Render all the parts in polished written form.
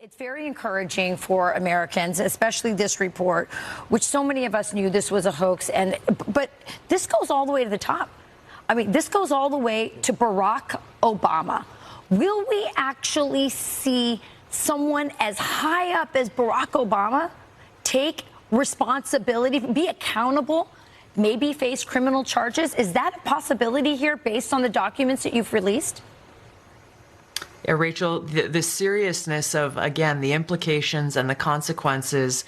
It's very encouraging for Americans, especially this report, which so many of us knew this was a hoax. But this goes all the way to the top. I mean, this goes all the way to Barack Obama. Will we actually see someone as high up as Barack Obama take responsibility, be accountable, maybe face criminal charges? Is that a possibility here based on the documents that you've released? Yeah, Rachel, the seriousness of, again, the implications and the consequences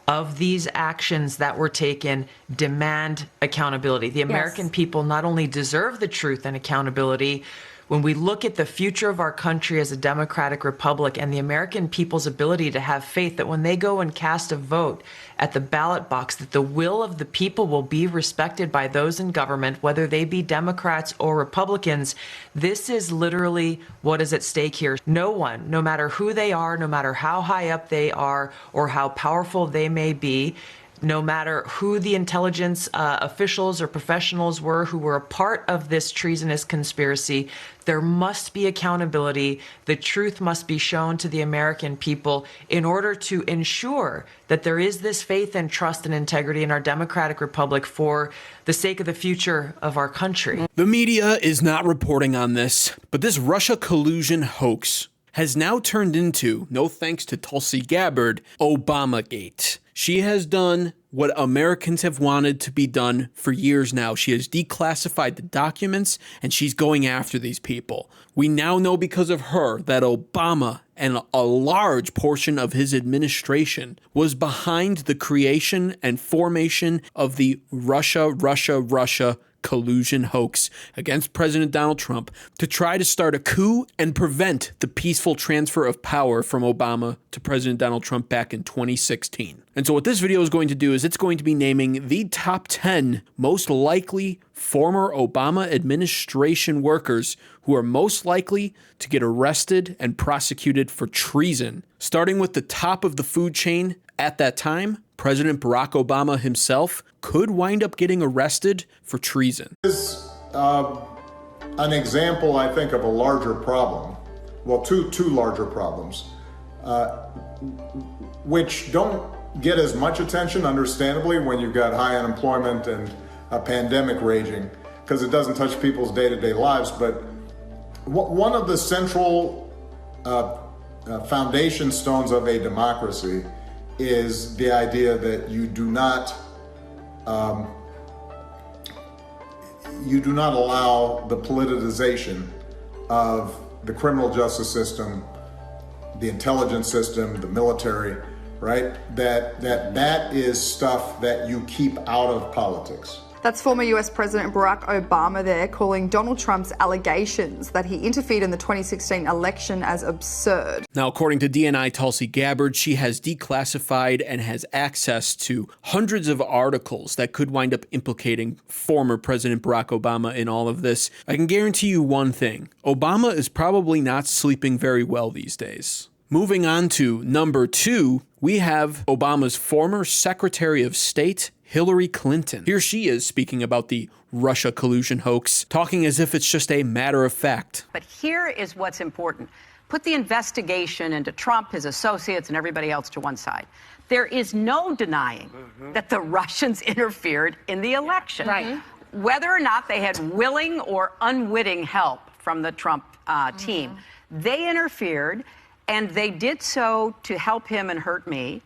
of these actions that were taken demand accountability. The American people not only deserve the truth and accountability, when we look at the future of our country as a democratic republic and the American people's ability to have faith that when they go and cast a vote at the ballot box, that the will of the people will be respected by those in government, whether they be Democrats or Republicans, this is literally what is at stake here. No one, no matter who they are, no matter how high up they are or how powerful they may be, no matter who the intelligence officials or professionals were who were a part of this treasonous conspiracy, there must be accountability. The truth must be shown to the American people in order to ensure that there is this faith and trust and integrity in our democratic republic for the sake of the future of our country. The media is not reporting on this, but this Russia collusion hoax has now turned into, no thanks to Tulsi Gabbard, Obamagate. She has done what Americans have wanted to be done for years now. She has declassified the documents, and she's going after these people. We now know because of her that Obama and a large portion of his administration was behind the creation and formation of the Russia collusion hoax against President Donald Trump to try to start a coup and prevent the peaceful transfer of power from Obama to President Donald Trump back in 2016. And so what this video is going to do is it's going to be naming the top 10 most likely former Obama administration workers who are most likely to get arrested and prosecuted for treason. Starting with the top of the food chain at that time, President Barack Obama himself could wind up getting arrested for treason. This is an example, I think, of a larger problem. Well, two larger problems, which don't get as much attention, understandably, when you've got high unemployment and a pandemic raging, because it doesn't touch people's day-to-day lives. But one of the central foundation stones of a democracy is the idea that you do not allow the politicization of the criminal justice system, the intelligence system, the military, right? That is stuff that you keep out of politics. That's former US President Barack Obama there calling Donald Trump's allegations that he interfered in the 2016 election as absurd. Now, according to DNI Tulsi Gabbard, she has declassified and has access to hundreds of articles that could wind up implicating former President Barack Obama in all of this. I can guarantee you one thing. Obama is probably not sleeping very well these days. Moving on to number 2, we have Obama's former Secretary of State, Hillary Clinton. Here she is speaking about the Russia collusion hoax, talking as if it's just a matter of fact. But here is what's important. Put the investigation into Trump, his associates, and everybody else to one side. There is no denying that the Russians interfered in the election. Right. Whether or not they had willing or unwitting help from the Trump team, they interfered, and they did so to help him and hurt me.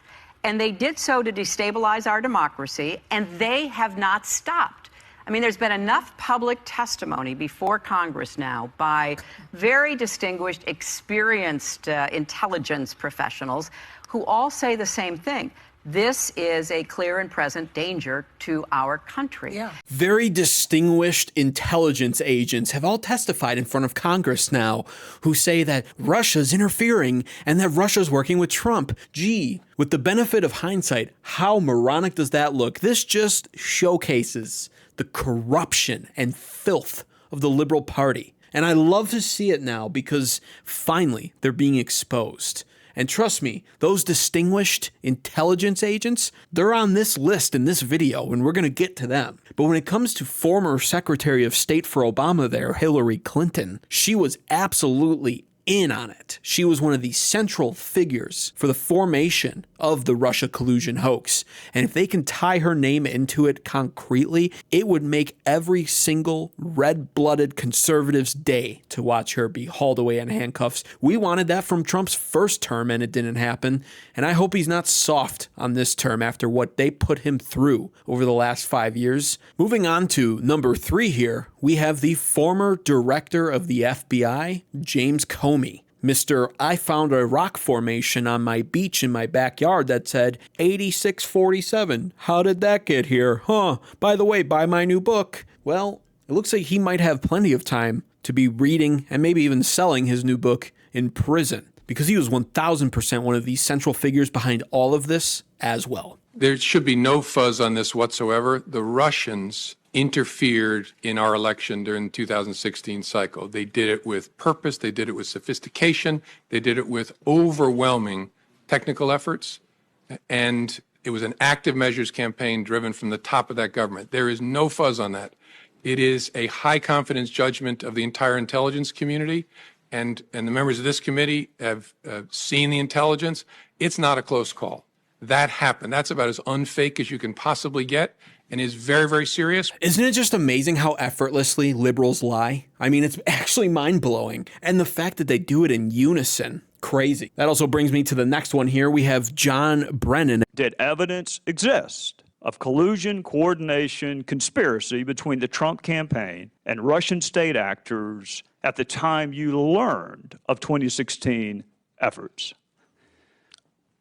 And they did so to destabilize our democracy, and they have not stopped. I mean, there's been enough public testimony before Congress now by very distinguished, experienced intelligence professionals who all say the same thing. This is a clear and present danger to our country. Yeah. Very distinguished intelligence agents have all testified in front of Congress now who say that Russia's interfering and that Russia's working with Trump. Gee, with the benefit of hindsight, how moronic does that look? This just showcases the corruption and filth of the Liberal Party. And I love to see it now because finally they're being exposed. And trust me, those distinguished intelligence agents, they're on this list in this video, and we're going to get to them. But when it comes to former Secretary of State for Obama there, Hillary Clinton, she was absolutely in on it. She was one of the central figures for the formation of the Russia collusion hoax. And if they can tie her name into it concretely, it would make every single red-blooded conservative's day to watch her be hauled away in handcuffs. We wanted that from Trump's first term, and it didn't happen. And I hope he's not soft on this term after what they put him through over the last 5 years. Moving on to number 3 here, we have the former director of the FBI, James Comey. Mr. I found a rock formation on my beach in my backyard that said 8647. How did that get here? Huh. By the way, buy my new book. Well, it looks like he might have plenty of time to be reading and maybe even selling his new book in prison, because he was 1000% one of the central figures behind all of this as well. There should be no fuzz on this whatsoever. The Russians interfered in our election during the 2016 cycle. They did it with purpose. They did it with sophistication. They did it with overwhelming technical efforts. And it was an active measures campaign driven from the top of that government. There is no fuzz on that. It is a high confidence judgment of the entire intelligence community. And the members of this committee have seen the intelligence. It's not a close call. That happened. That's about as unfake as you can possibly get, and is very, very serious. Isn't it just amazing how effortlessly liberals lie? I mean, it's actually mind-blowing. And the fact that they do it in unison, crazy. That also brings me to the next one here. We have John Brennan. Did evidence exist of collusion, coordination, conspiracy between the Trump campaign and Russian state actors at the time you learned of 2016 efforts?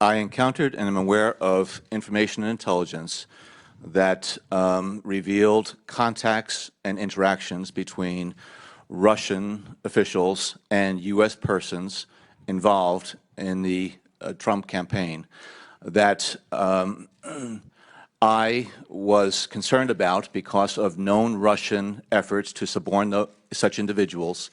I encountered and am aware of information and intelligence that revealed contacts and interactions between Russian officials and U.S. persons involved in the Trump campaign that I was concerned about because of known Russian efforts to suborn such individuals.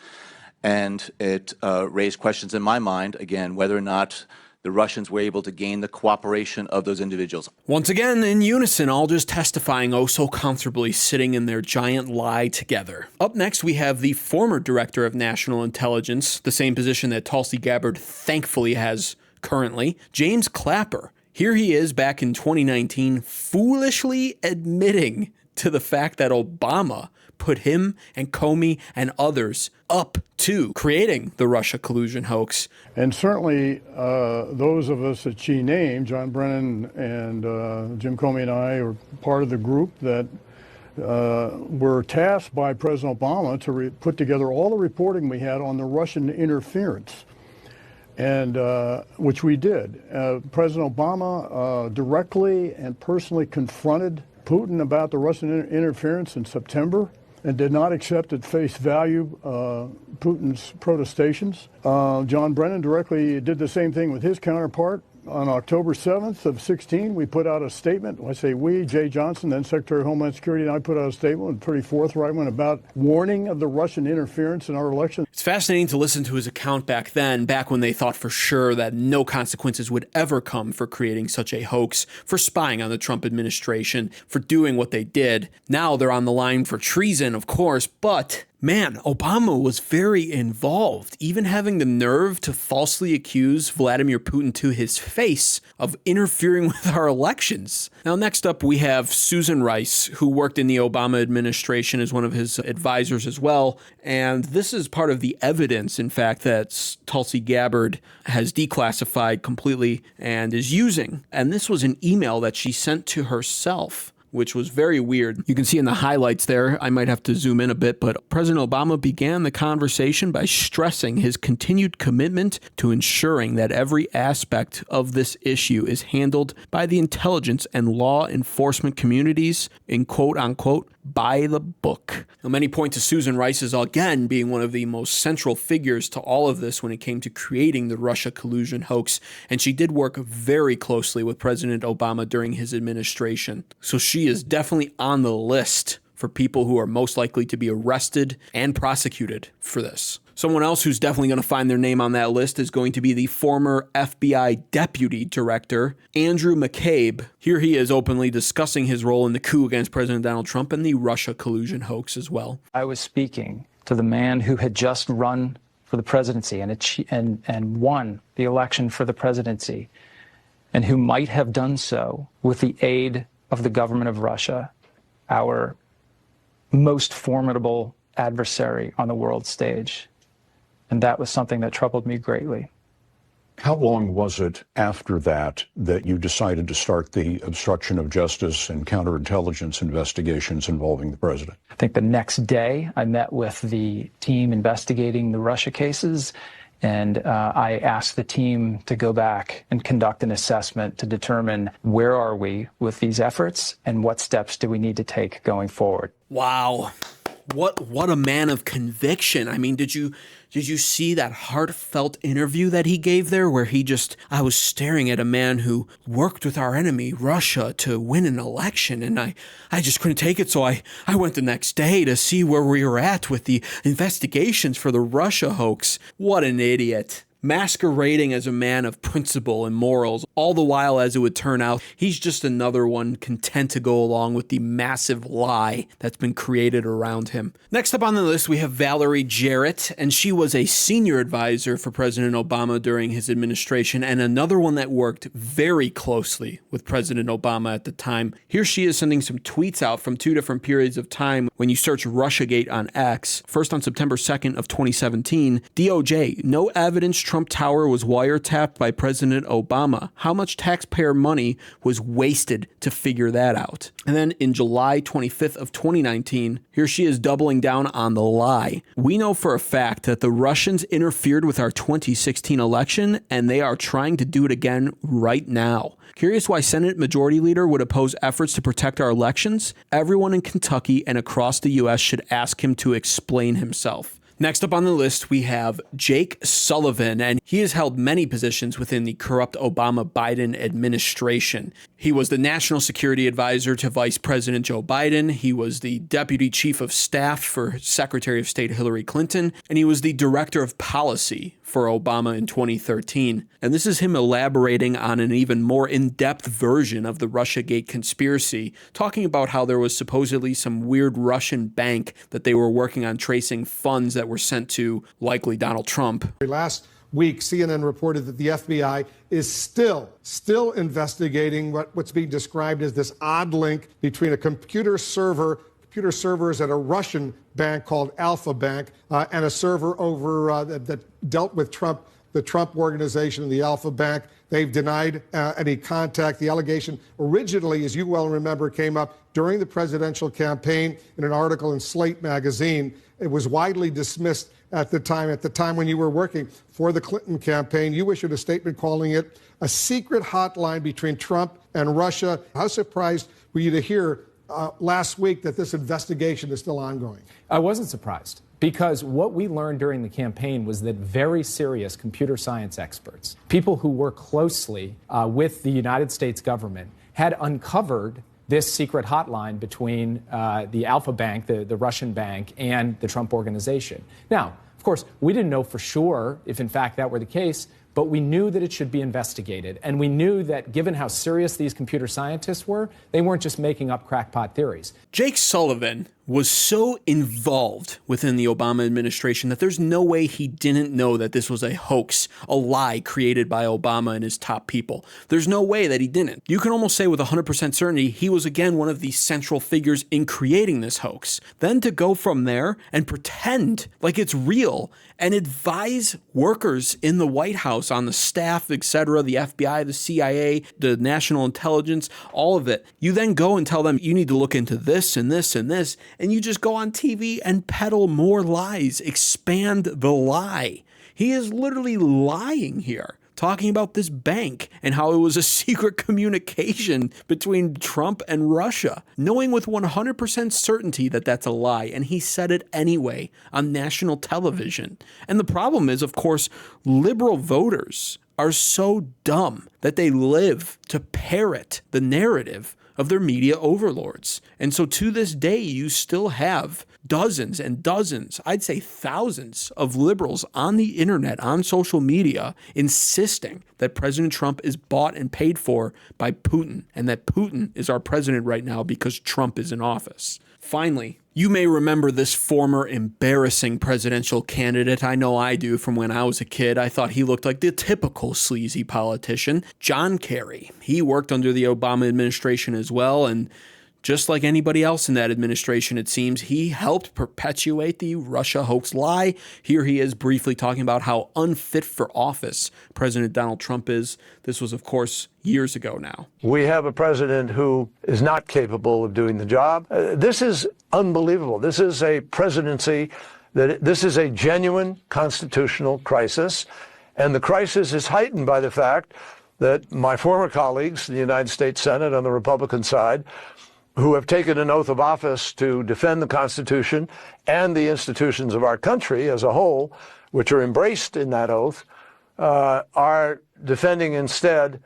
And it raised questions in my mind, again, whether or not the Russians were able to gain the cooperation of those individuals. Once again, in unison, all just testifying oh so comfortably, sitting in their giant lie together. Up next, we have the former director of national intelligence, the same position that Tulsi Gabbard thankfully has currently, James Clapper. Here he is back in 2019, foolishly admitting to the fact that Obama put him and Comey and others up to creating the Russia collusion hoax. And certainly those of us that she named, John Brennan and Jim Comey and I, were part of the group that were tasked by President Obama to put together all the reporting we had on the Russian interference, and which we did. President Obama directly and personally confronted Putin about the Russian interference in September and did not accept at face value Putin's protestations. John Brennan directly did the same thing with his counterpart. On October 7th of 16, we put out a statement. I say we, Jay Johnson, then Secretary of Homeland Security, and I put out a statement, a pretty forthright one, about warning of the Russian interference in our election. It's fascinating to listen to his account back then, back when they thought for sure that no consequences would ever come for creating such a hoax, for spying on the Trump administration, for doing what they did. Now they're on the line for treason, of course, but man, Obama was very involved, even having the nerve to falsely accuse Vladimir Putin to his face of interfering with our elections. Now, next up, we have Susan Rice, who worked in the Obama administration as one of his advisors as well. And this is part of the evidence, in fact, that Tulsi Gabbard has declassified completely and is using. And this was an email that she sent to herself, which was very weird. You can see in the highlights there, I might have to zoom in a bit, but President Obama began the conversation by stressing his continued commitment to ensuring that every aspect of this issue is handled by the intelligence and law enforcement communities in quote unquote by the book. Now, many point to Susan Rice as again being one of the most central figures to all of this when it came to creating the Russia collusion hoax, and she did work very closely with President Obama during his administration. So she is definitely on the list for people who are most likely to be arrested and prosecuted for this. Someone else who's definitely going to find their name on that list is going to be the former FBI Deputy Director, Andrew McCabe. Here he is openly discussing his role in the coup against President Donald Trump and the Russia collusion hoax as well. I was speaking to the man who had just run for the presidency and won the election for the presidency, and who might have done so with the aid of the government of Russia, our most formidable adversary on the world stage. And that was something that troubled me greatly. How long was it after that you decided to start the obstruction of justice and counterintelligence investigations involving the president? I think the next day I met with the team investigating the Russia cases, and I asked the team to go back and conduct an assessment to determine where are we with these efforts and what steps do we need to take going forward. Wow. What a man of conviction. I mean, did you see that heartfelt interview that he gave there where I was staring at a man who worked with our enemy, Russia, to win an election, and I just couldn't take it, so I went the next day to see where we were at with the investigations for the Russia hoax. What an idiot. Masquerading as a man of principle and morals, all the while, as it would turn out, he's just another one content to go along with the massive lie that's been created around him. Next up on the list, we have Valerie Jarrett, and she was a senior advisor for President Obama during his administration, and another one that worked very closely with President Obama at the time. Here she is sending some tweets out from two different periods of time when you search Russiagate on X. First on September 2nd of 2017, DOJ, no evidence Trump Tower was wiretapped by President Obama. How much taxpayer money was wasted to figure that out? And then in July 25th of 2019, here she is doubling down on the lie. We know for a fact that the Russians interfered with our 2016 election, and they are trying to do it again right now. Curious why Senate Majority Leader would oppose efforts to protect our elections? Everyone in Kentucky and across the U.S. should ask him to explain himself. Next up on the list, we have Jake Sullivan, and he has held many positions within the corrupt Obama-Biden administration. He was the National Security Advisor to Vice President Joe Biden. He was the Deputy Chief of Staff for Secretary of State Hillary Clinton, and he was the Director of Policy for Obama in 2013. And this is him elaborating on an even more in-depth version of the Russiagate conspiracy, talking about how there was supposedly some weird Russian bank that they were working on tracing funds that were sent to likely Donald Trump. Last week, CNN reported that the FBI is still investigating what's being described as this odd link between a computer servers at a Russian bank called Alpha Bank and a server over that dealt with Trump, the Trump organization and the Alpha Bank. They've denied any contact. The allegation originally, as you well remember, came up during the presidential campaign in an article in Slate magazine. It was widely dismissed at the time. At the time when you were working for the Clinton campaign, you issued a statement calling it a secret hotline between Trump and Russia. How surprised were you to hear last week that this investigation is still ongoing? I wasn't surprised, because what we learned during the campaign was that very serious computer science experts, people who work closely with the United States government, had uncovered this secret hotline between the Alpha Bank, the Russian bank, and the Trump organization. Now, of course, we didn't know for sure if in fact that were the case, but we knew that it should be investigated. And we knew that given how serious these computer scientists were, they weren't just making up crackpot theories. Jake Sullivan was so involved within the Obama administration that there's no way he didn't know that this was a hoax, a lie created by Obama and his top people. There's no way that he didn't. You can almost say with 100% certainty he was again one of the central figures in creating this hoax. Then to go from there and pretend like it's real and advise workers in the White House, on the staff, etc., the FBI, the CIA, the national intelligence, all of it. You then go and tell them you need to look into this and this and this, and you just go on TV and peddle more lies, expand the lie. He is literally lying here, talking about this bank and how it was a secret communication between Trump and Russia, knowing with 100% certainty that that's a lie, and he said it anyway on national television. And the problem is, of course, liberal voters are so dumb that they live to parrot the narrative of their media overlords. And so to this day, you still have dozens and dozens, I'd say thousands of liberals on the internet, on social media, insisting that President Trump is bought and paid for by Putin, and that Putin is our president right now because Trump is in office. Finally, You may remember this former embarrassing presidential candidate. I know I do from when I was a kid. I thought he looked like the typical sleazy politician. John Kerry. He worked under the Obama administration as well, and just like anybody else in that administration, it seems, he helped perpetuate the Russia hoax lie. Here he is briefly talking about how unfit for office President Donald Trump is. This was, of course, years ago now. We have a president who is not capable of doing the job. This is unbelievable. This is a presidency this is a genuine constitutional crisis. And the crisis is heightened by the fact that my former colleagues in the United States Senate on the Republican side, who have taken an oath of office to defend the Constitution and the institutions of our country as a whole, which are embraced in that oath, are defending instead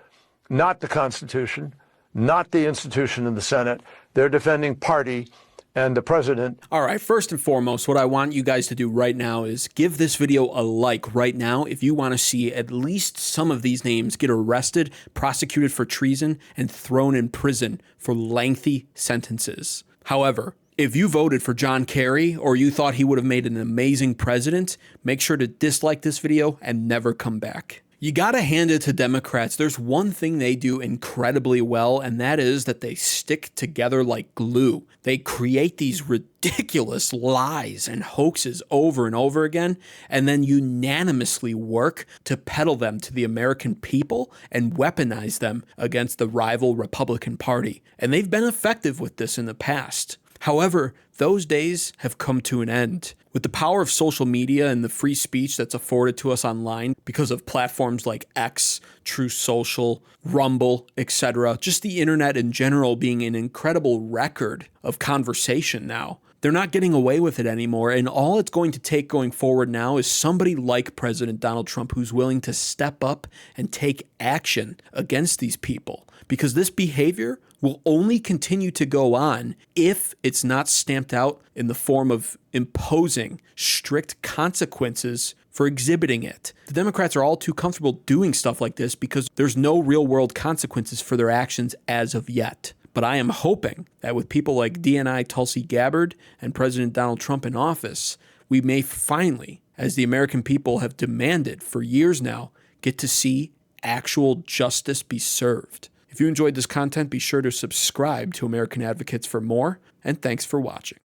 not the Constitution, not the institution of the Senate. They're defending party and the president. All right, first and foremost, what I want you guys to do right now is give this video a like right now if you want to see at least some of these names get arrested, prosecuted for treason, and thrown in prison for lengthy sentences. However, if you voted for John Kerry or you thought he would have made an amazing president, make sure to dislike this video and never come back. You gotta hand it to Democrats. There's one thing they do incredibly well, and that is that they stick together like glue. They create these ridiculous lies and hoaxes over and over again, and then unanimously work to peddle them to the American people and weaponize them against the rival Republican Party. And they've been effective with this in the past. However, those days have come to an end. With the power of social media and the free speech that's afforded to us online because of platforms like X, True Social, Rumble, etc., just the internet in general being an incredible record of conversation now, they're not getting away with it anymore, and all it's going to take going forward now is somebody like President Donald Trump who's willing to step up and take action against these people, because this behavior will only continue to go on if it's not stamped out in the form of imposing strict consequences for exhibiting it. The Democrats are all too comfortable doing stuff like this because there's no real-world consequences for their actions as of yet. But I am hoping that with people like DNI Tulsi Gabbard and President Donald Trump in office, we may finally, as the American people have demanded for years now, get to see actual justice be served. If you enjoyed this content, be sure to subscribe to American Advocates for more, and thanks for watching.